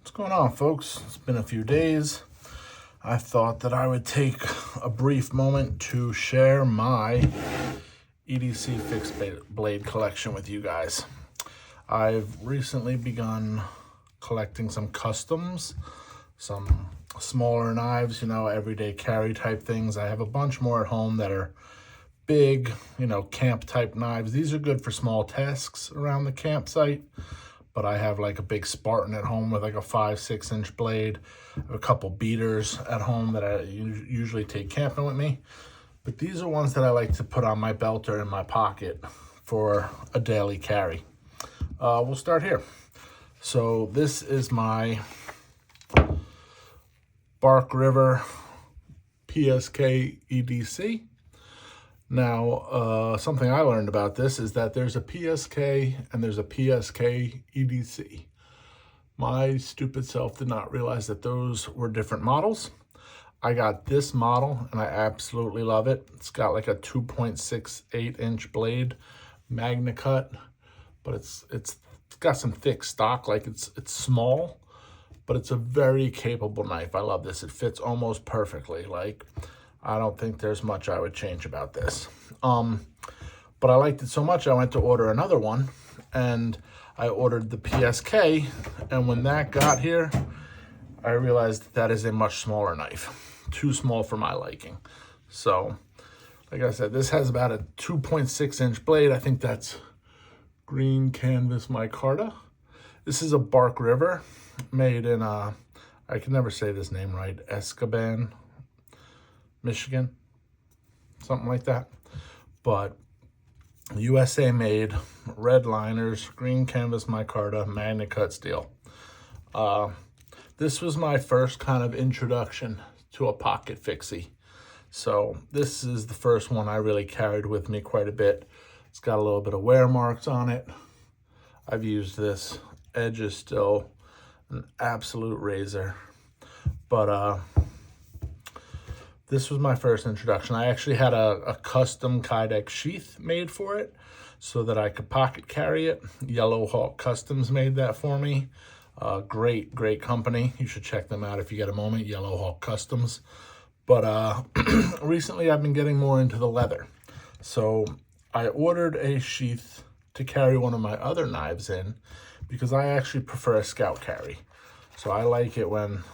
What's going on, folks? It's been a few days. I thought that I would take a brief moment to share my EDC Fixed Blade collection with you guys. I've recently begun collecting some customs, some smaller knives, everyday carry type things. I have a bunch more at home that are big, camp type knives. These are good for small tasks around the campsite. But I have like a big Spartan at home with like a 5-6 inch blade. I have a couple beaters at home that I usually take camping with me. But these are ones that I like to put on my belt or in my pocket for a daily carry. We'll start here. So this is my Bark River PSK EDC. Now, something I learned about this is that there's a PSK and there's a PSK EDC. My stupid self did not realize that those were different models. I got this model and I absolutely love it. It's got like a 2.68 inch blade, Magna cut, but it's got some thick stock. Like it's small, but it's a very capable knife. I love this. It fits almost perfectly. Like, I don't think there's much I would change about this. But I liked it so much, I went to order another one, and I ordered the PSK, and when that got here, I realized that is a much smaller knife. Too small for my liking. So, like I said, this has about a 2.6 inch blade. I think that's green canvas micarta. This is a Bark River, made in, I can never say this name right, Escoban, Michigan, something like that. But USA made, red liners, green canvas micarta, Magna cut steel. This was my first kind of introduction to a pocket fixie. So this is the first one I really carried with me quite a bit. It's got a little bit of wear marks on it. I've used this. Edge is still an absolute razor. But this was my first introduction. I actually had a custom Kydex sheath made for it so that I could pocket carry it. Yellow Hawk Customs made that for me. Great company. You should check them out if you get a moment, Yellow Hawk Customs. But recently I've been getting more into the leather. So I ordered a sheath to carry one of my other knives in because I actually prefer a scout carry. So I like it when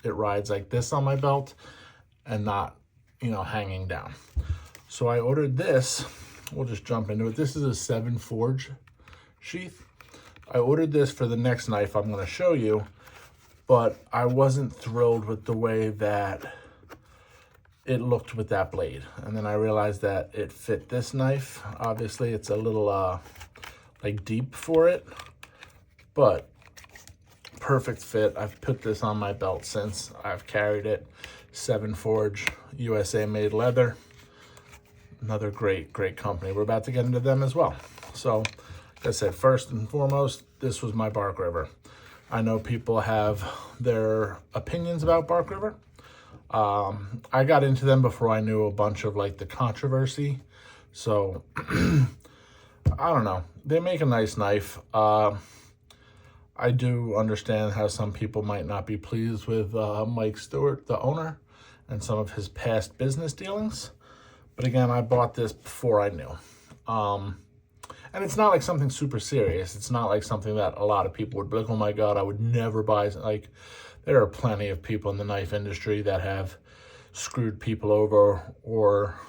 it rides like this on my belt and not, hanging down. So I ordered this. We'll just jump into it. This is a 7 forge sheath. I ordered this for the next knife I'm going to show you, but I wasn't thrilled with the way that it looked with that blade. And then I realized that it fit this knife. Obviously, it's a little like deep for it, but perfect fit. I've put this on my belt since. I've carried it. 7 Forge, USA made leather. Another great company. We're about to get into them as well. So, like I said, first and foremost, this was my Bark River. I know people have their opinions about Bark River. I got into them before I knew a bunch of like the controversy. So, I don't know. They make a nice knife. I do understand how some people might not be pleased with Mike Stewart, the owner, and some of his past business dealings. But again, I bought this before I knew. And it's not like something super serious. It's not like something that a lot of people would be like, oh my God, I would never buy. Like, there are plenty of people in the knife industry that have screwed people over or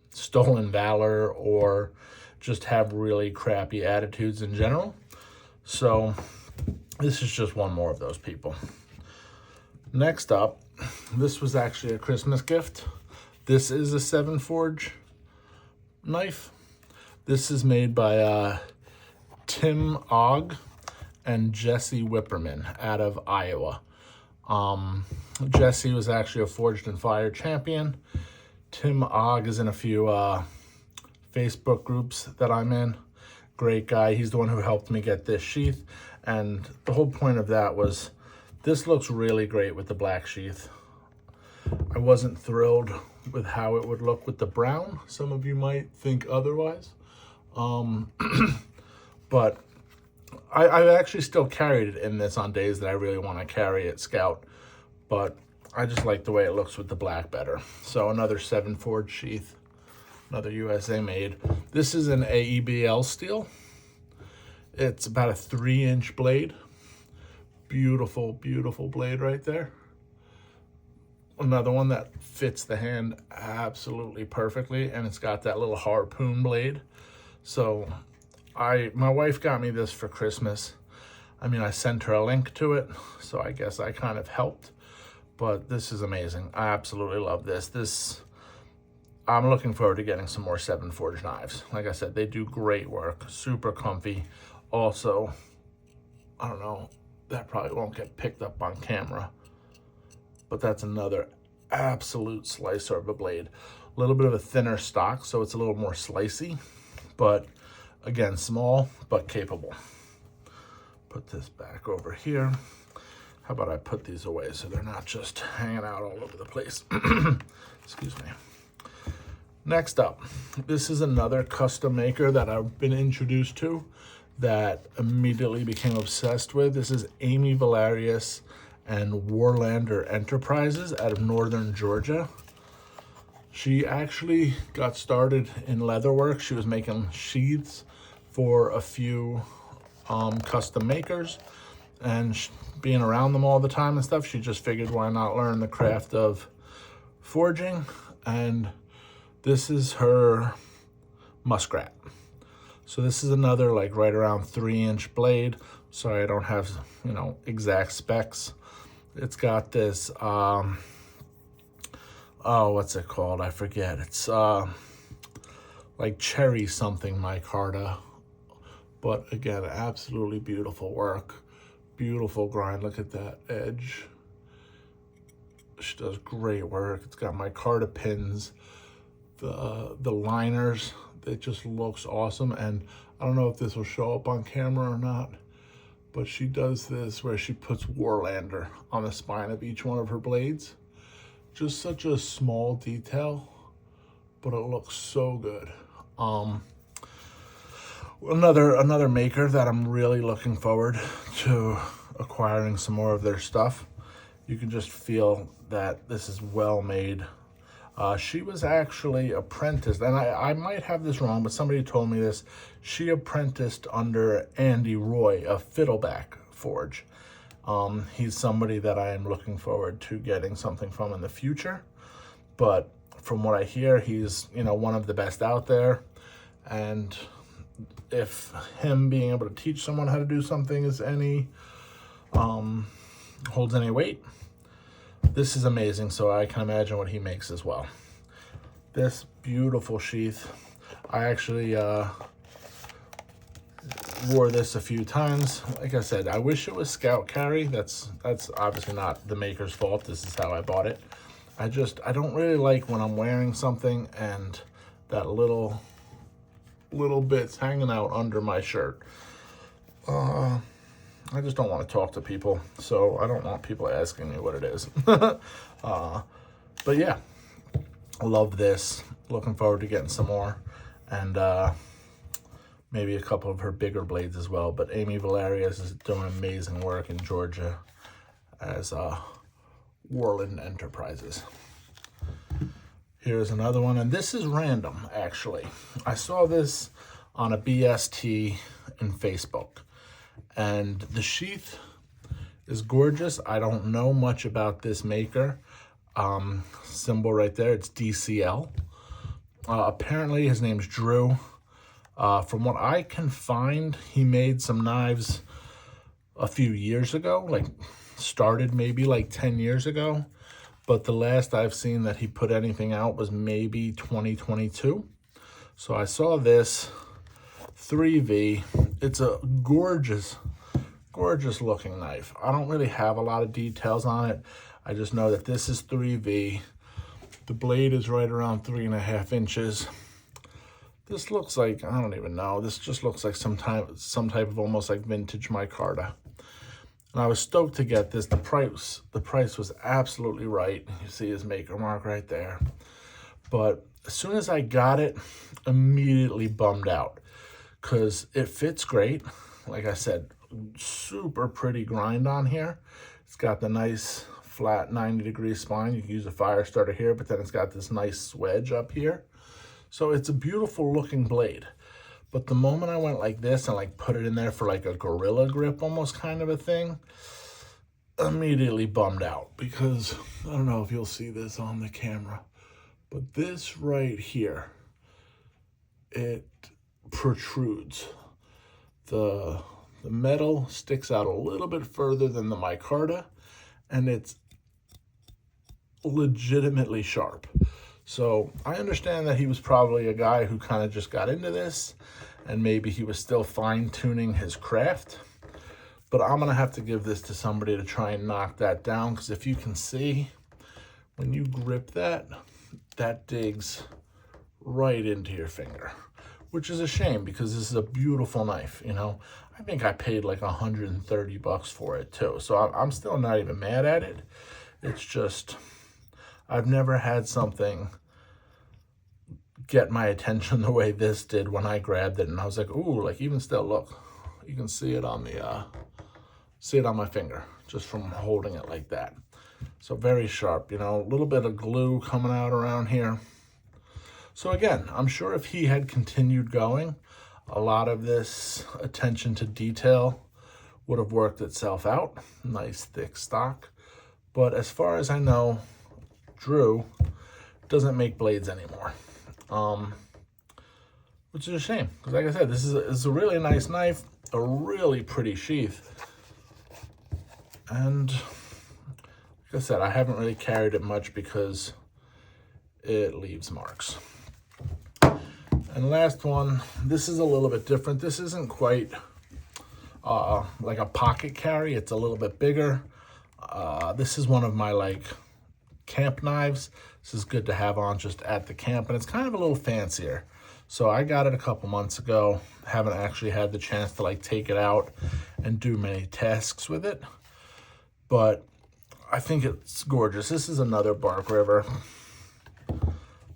stolen valor or just have really crappy attitudes in general. So this is just one more of those people. Next up, this was actually a Christmas gift. This is a 7 Forge knife. This is made by Tim Ogg and Jesse Whipperman out of Iowa. Jesse was actually a Forged and Fire champion. Tim Ogg is in a few Facebook groups that I'm in. Great guy. He's the one who helped me get this sheath. And the whole point of that was this looks really great with the black sheath. I wasn't thrilled with how it would look with the brown. Some of you might think otherwise. But I've actually still carried it in this on days that I really want to carry it Scout, but I just like the way it looks with the black better. So another 7 forge sheath, another USA made. This is an AEBL steel. It's about a 3-inch blade. Beautiful, beautiful blade right there. Another one that fits the hand absolutely perfectly, and it's got that little harpoon blade. So my wife got me this for Christmas. I mean, I sent her a link to it, so I guess I kind of helped. But this is amazing. I absolutely love this. I'm looking forward to getting some more 7 forge knives. Like I said, they do great work, super comfy. Also, I don't know, that probably won't get picked up on camera, but that's another absolute slicer of a blade. A little bit of a thinner stock, so it's a little more slicey, but again, small but capable. Put this back over here. How about I put these away so they're not just hanging out all over the place. Excuse me. Next up, this is another custom maker that I've been introduced to that immediately became obsessed with. This is Amy Valerius and Warlander Enterprises out of northern Georgia. She actually got started in leatherwork. She was making sheaths for a few custom makers, and being around them all the time and stuff, she just figured why not learn the craft of forging. And this is her muskrat. So this is another like right around 3-inch blade. Sorry, I don't have, you know, exact specs. It's got this, oh, what's it called? I forget. It's like cherry something micarta. But again, absolutely beautiful work. Beautiful grind. Look at that edge. She does great work. It's got micarta pins. The liners, it just looks awesome. And I don't know if this will show up on camera or not, but she does this where she puts Warlander on the spine of each one of her blades. Just such a small detail, but it looks so good. Another maker that I'm really looking forward to acquiring some more of their stuff. You can just feel that this is well made. She was actually apprenticed, and I might have this wrong, but somebody told me this. She apprenticed under Andy Roy of Fiddleback Forge. He's somebody that I am looking forward to getting something from in the future. But from what I hear, he's, you know, one of the best out there. And if him being able to teach someone how to do something is any, holds any weight, this is amazing. So I can imagine what he makes as well. This beautiful sheath, I actually wore this a few times. Like I said, I wish it was Scout carry. That's obviously not the maker's fault. This is how I bought it. I don't really like when I'm wearing something and that little bits hanging out under my shirt. I just don't want to talk to people, so I don't want people asking me what it is. But yeah, I love this. Looking forward to getting some more, and maybe a couple of her bigger blades as well. But Amy Valerius is doing amazing work in Georgia as Warland Enterprises. Here's another one, and this is random, actually. I saw this on a BST in Facebook, and the sheath is gorgeous. I don't know much about this maker. Symbol right there, it's DCL. Apparently his name's Drew. From what I can find, he made some knives a few years ago, like started maybe like 10 years ago. But the last I've seen that he put anything out was maybe 2022. So I saw this 3V. It's a gorgeous, gorgeous looking knife. I don't really have a lot of details on it. I just know that this is 3V. The blade is right around 3.5 inches. This looks like, I don't even know. This just looks like some type of almost like vintage micarta. And I was stoked to get this. The price was absolutely right. You see his maker mark right there. But as soon as I got it, immediately bummed out because it fits great. like I said, super pretty grind on here. It's got the nice flat 90-degree spine. You can use a fire starter here, but then it's got this nice wedge up here. So it's a beautiful looking blade. But the moment I went like this and like put it in there for like a gorilla grip almost kind of a thing, immediately bummed out, because I don't know if you'll see this on the camera, but this right here, it protrudes. The metal sticks out a little bit further than the micarta, and it's legitimately sharp. So I understand that he was probably a guy who kind of just got into this, and maybe he was still fine-tuning his craft. But I'm gonna have to give this to somebody to try and knock that down, because if you can see, when you grip that, that digs right into your finger, which is a shame, because this is a beautiful knife, you know. I think I paid like 130 bucks for it too, so I'm still not even mad at it. It's just, I've never had something get my attention the way this did when I grabbed it, and I was like, ooh, like even still, look, you can see it on the, see it on my finger, just from holding it like that. So very sharp, you know, a little bit of glue coming out around here. So again, I'm sure if he had continued going, a lot of this attention to detail would have worked itself out. Nice thick stock. But as far as I know, Drew doesn't make blades anymore. Which is a shame, because like I said, this is a really nice knife, a really pretty sheath. And like I said, I haven't really carried it much because it leaves marks. And last one, this is a little bit different. This isn't quite like a pocket carry. It's a little bit bigger. This is one of my like camp knives. This is good to have on just at the camp, and it's kind of a little fancier. So I got it a couple months ago. Haven't actually had the chance to like take it out and do many tasks with it, but I think it's gorgeous. This is another Bark River.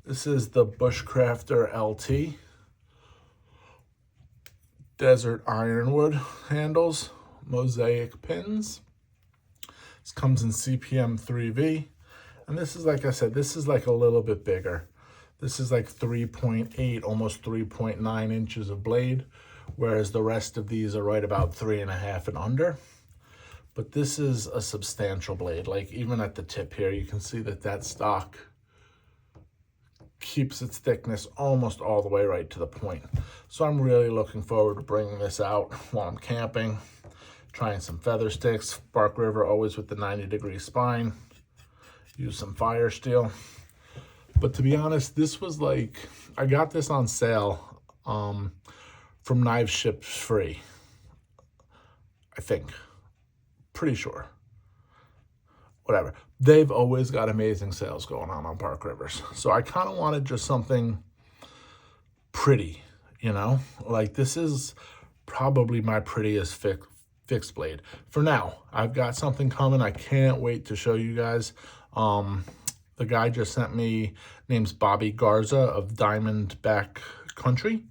This is the Bushcrafter LT. Desert ironwood handles, mosaic pins. This comes in CPM 3V. And this is, like I said, this is like a little bit bigger. This is like 3.8, almost 3.9 inches of blade, whereas the rest of these are right about 3.5 and under. But this is a substantial blade. Like even at the tip here, you can see that that stock keeps its thickness almost all the way right to the point. So I'm really looking forward to bringing this out while I'm camping, trying some feather sticks. Bark River always with the 90-degree spine. Use some fire steel. But to be honest, this was like, I got this on sale from Knives Shipped Free, I think. Pretty sure. Whatever. They've always got amazing sales going on Bark Rivers. So I kind of wanted just something pretty, you know? Like this is probably my prettiest fixed blade. For now, I've got something coming. I can't wait to show you guys. The guy just sent me, name's Bobby Garza of Diamondback Country.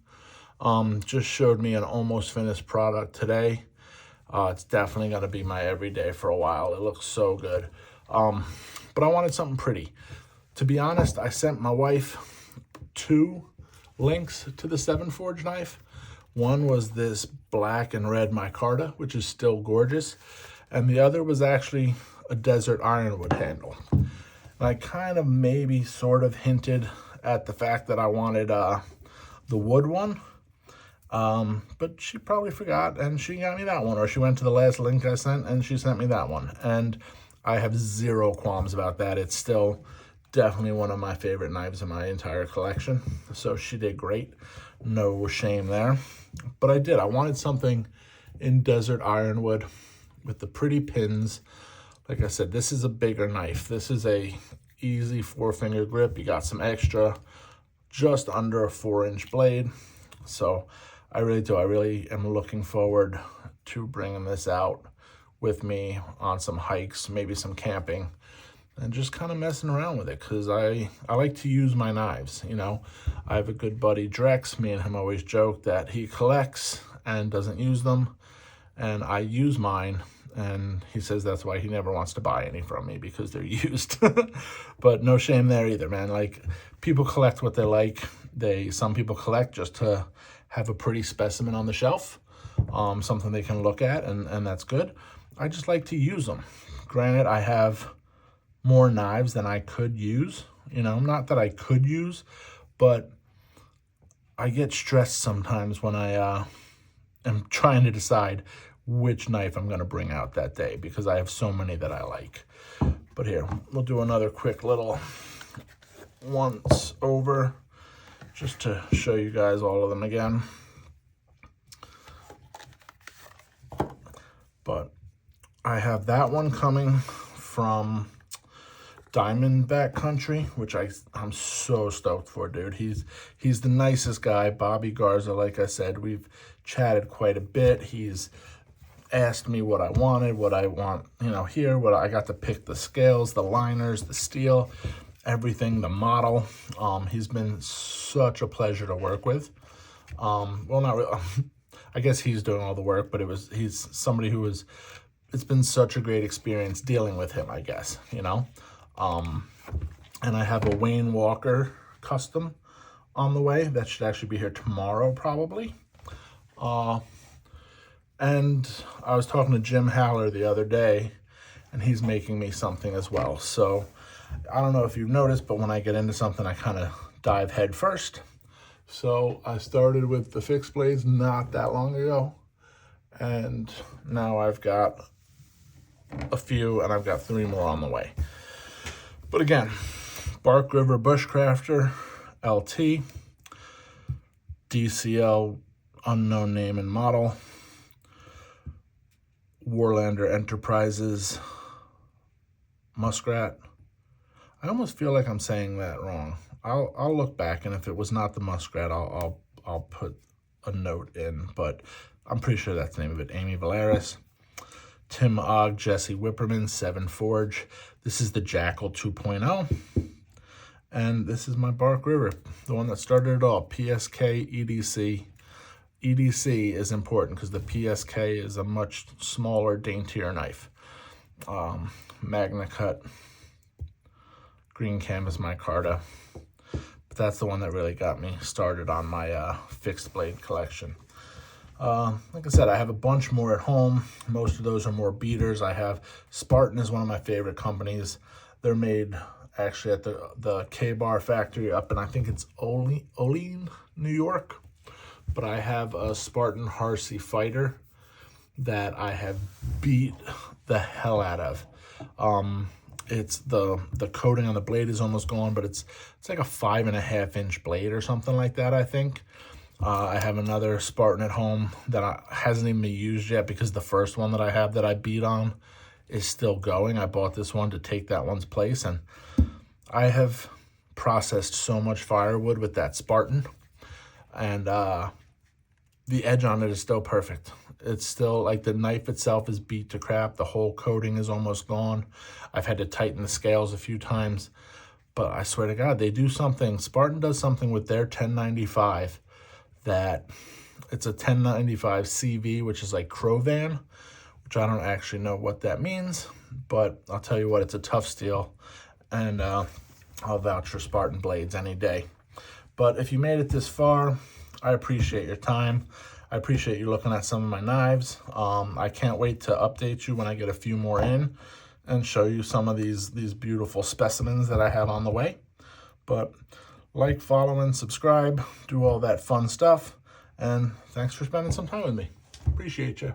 Just showed me an almost finished product today. It's definitely going to be my everyday for a while. It looks so good. But I wanted something pretty. To be honest, I sent my wife 2 links to the 7 Forge knife. One was this black and red micarta, which is still gorgeous. And the other was actually a desert ironwood handle. And I kind of maybe sort of hinted at the fact that I wanted the wood one. But she probably forgot and she got me that one, or she went to the last link I sent and she sent me that one. And I have zero qualms about that. It's still definitely one of my favorite knives in my entire collection. So she did great. No shame there. But I wanted something in desert ironwood with the pretty pins. Like I said, this is a bigger knife. This is a easy 4-finger grip. You got some extra, just under a 4-inch blade. So I really am looking forward to bringing this out with me on some hikes, maybe some camping, and just kind of messing around with it, because I like to use my knives, you know. I have a good buddy, Drex. Me and him always joke that he collects and doesn't use them. And I use mine, and he says that's why he never wants to buy any from me, because they're used. But no shame there either, man. Like, people collect what they like. Some people collect just to have a pretty specimen on the shelf, something they can look at, and that's good. I just like to use them. Granted, I have more knives than I could use. You know, not that I could use, but I get stressed sometimes when I am trying to decide which knife I'm going to bring out that day, because I have so many that I like. But here, we'll do another quick little once over just to show you guys all of them again. But I have that one coming from Diamondback Country, which I'm so stoked for, dude. He's the nicest guy. Bobby Garza, like I said, we've chatted quite a bit. He's asked me what I wanted, what I want, you know, here, what I got to pick the scales, the liners, the steel, everything, the model. He's been such a pleasure to work with. Well, not really. I guess he's doing all the work, but he's somebody who it's been such a great experience dealing with him, I guess, you know. And I have a Wayne Walker custom on the way. That should actually be here tomorrow, probably. And I was talking to Jim Haller the other day, and he's making me something as well. So I don't know if you've noticed, but when I get into something, I kind of dive head first. So I started with the fixed blades not that long ago, and now I've got a few, and I've got 3 more on the way. But again, Bark River Bushcrafter LT, DCL unknown name and model, Warlander Enterprises Muskrat. I almost feel like I'm saying that wrong. I'll look back, and if it was not the Muskrat, I'll put a note in, but I'm pretty sure that's the name of it. Amy Valeris, Tim Ogg, Jesse Whipperman, 7 Forge. This is the Jackal 2.0. And this is my Bark River, the one that started it all, PSK EDC. EDC is important because the PSK is a much smaller, daintier knife. Magna Cut, green canvas micarta. But that's the one that really got me started on my fixed blade collection. Like I said, I have a bunch more at home. Most of those are more beaters. I have Spartan is one of my favorite companies. They're made actually at the K-Bar factory up in, I think it's Olean, New York. But I have a Spartan Harsey Fighter that I have beat the hell out of. It's the coating on the blade is almost gone, but it's like a 5.5 inch blade or something like that, I think. I have another Spartan at home that hasn't even been used yet, because the first one that I have that I beat on is still going. I bought this one to take that one's place, and I have processed so much firewood with that Spartan, and the edge on it is still perfect. It's still, like, the knife itself is beat to crap. The whole coating is almost gone. I've had to tighten the scales a few times, but I swear to God, they do something. Spartan does something with their 1095 that it's a 1095 CV, which is like Crovan, which I don't actually know what that means, but I'll tell you what, it's a tough steel, and I'll vouch for Spartan blades any day. But if you made it this far, I appreciate your time. I appreciate you looking at some of my knives. I can't wait to update you when I get a few more in and show you some of these beautiful specimens that I have on the way. But like, follow, and subscribe. Do all that fun stuff. And thanks for spending some time with me. Appreciate you.